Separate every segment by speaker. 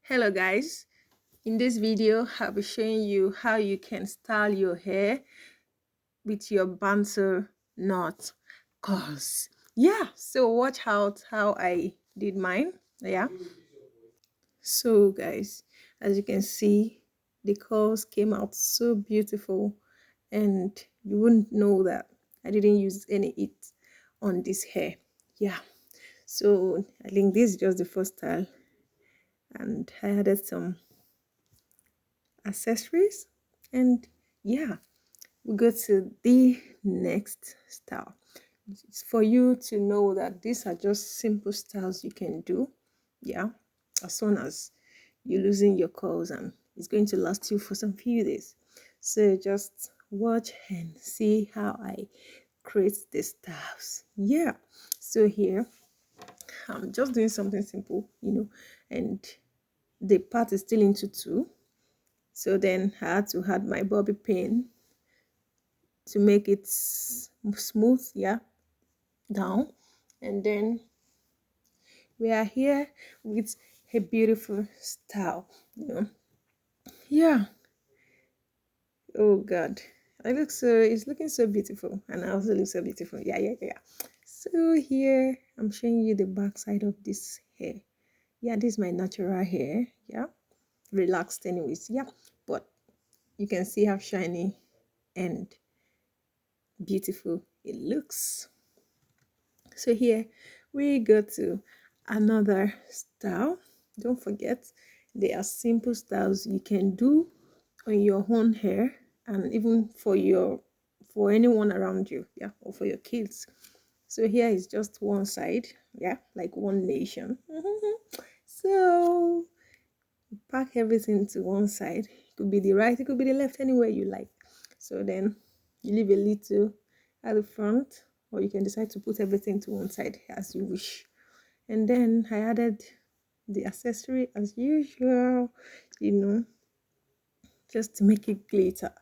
Speaker 1: Hello guys, in this video I'll be showing you how you can style your hair with your banter knot curls. So watch out how I did mine. So guys, as you can see, the curls came out so beautiful, and you wouldn't know that I didn't use any heat on this hair. So I think this is just the first style, and I added some accessories, and we go to the next style. It's for you to know that these are just simple styles you can do, as soon as you're losing your curls, and it's going to last you for some few days. So just watch and see how I create the styles. So here I'm just doing something simple, and the part is still into two. So then I had to add my bobby pin to make it smooth, down. And then we are here with a beautiful style, yeah. Oh God, it's looking so beautiful, and I also look so beautiful. So here I'm showing you the back side of this hair. This is my natural hair. Relaxed anyways. But you can see how shiny and beautiful it looks. So here we go to another style. Don't forget, there are simple styles you can do on your own hair, and even for anyone around you, or for your kids. So here is just one side, like one nation. So pack everything to one side. It could be the right, it could be the left, anywhere you like. So then you leave a little at the front, or you can decide to put everything to one side as you wish. And then I added the accessory as usual, just to make it glitter.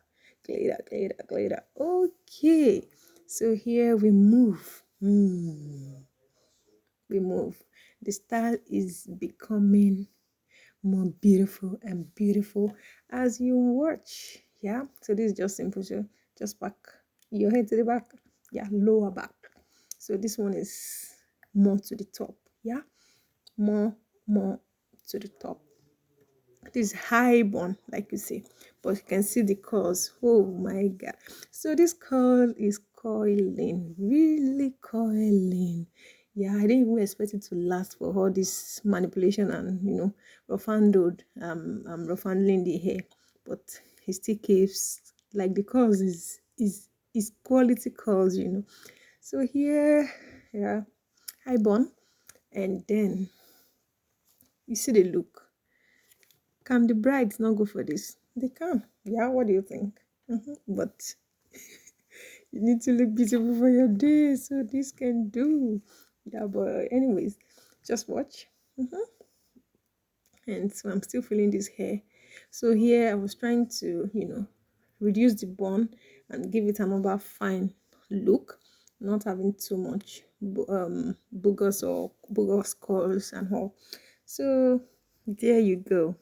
Speaker 1: Okay, so here we move. We move. The style is becoming more beautiful and beautiful as you watch. So this is just simple. So just back your head to the back, lower back. So this one is more to the top, more to the top. This high bun, like you see, but you can see the curls. Oh my God, so this curl is coiling, really coiling. I didn't even expect it to last for all this manipulation and rough handled rough handling the hair, but it still keeps, like, the curls is quality curls. So here, high bun, and then you see the look. Can the brides not go for this? They can. What do you think? But you need to look beautiful for your day, so this can do. But anyways, just watch. And so I'm still feeling this hair. So here I was trying to, reduce the bun and give it another fine look, not having too much boogers curls and all. So there you go.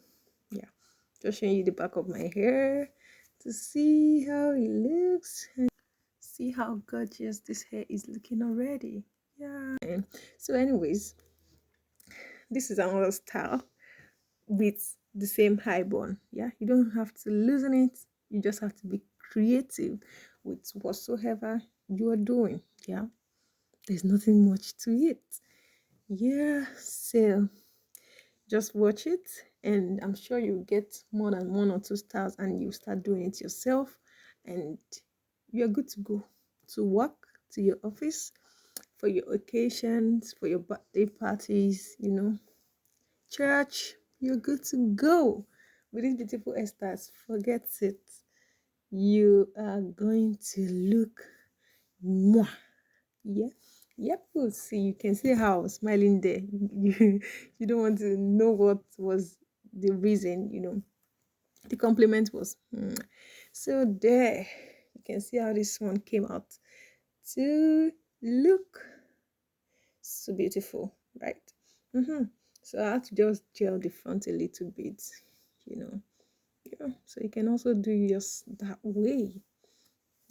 Speaker 1: Just showing you the back of my hair to see how it looks, and see how gorgeous this hair is looking already. So anyways, this is another style with the same high bun. You don't have to loosen it, you just have to be creative with whatsoever you are doing. There's nothing much to it. So just watch it, and I'm sure you'll get more than one or two styles, and you start doing it yourself, and you're good to go to work, to your office, for your occasions, for your birthday parties, church. You're good to go with these beautiful hairstyles. Forget it, you are going to look mwah. We'll see. You can see how I was smiling there. You don't want to know what was the reason. The compliment was so there. You can see how this one came out to look so beautiful, right? So I had to just gel the front a little bit, you know. Yeah. So you can also do yours that way.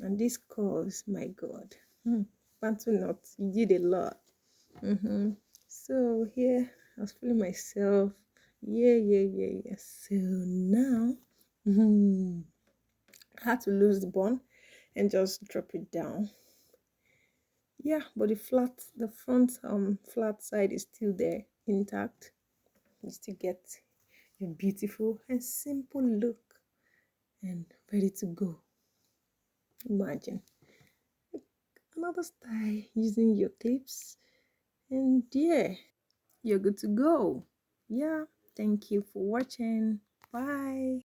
Speaker 1: And this course, my God, pantu not, you did a lot. So here I was feeling myself. Yeah, yeah, yeah, yeah. So now, I had to lose the bun and just drop it down. Yeah, but the front flat side is still there, intact. You still get your beautiful and simple look and ready to go. Imagine another style using your clips, and yeah, you're good to go. Yeah, thank you for watching. Bye.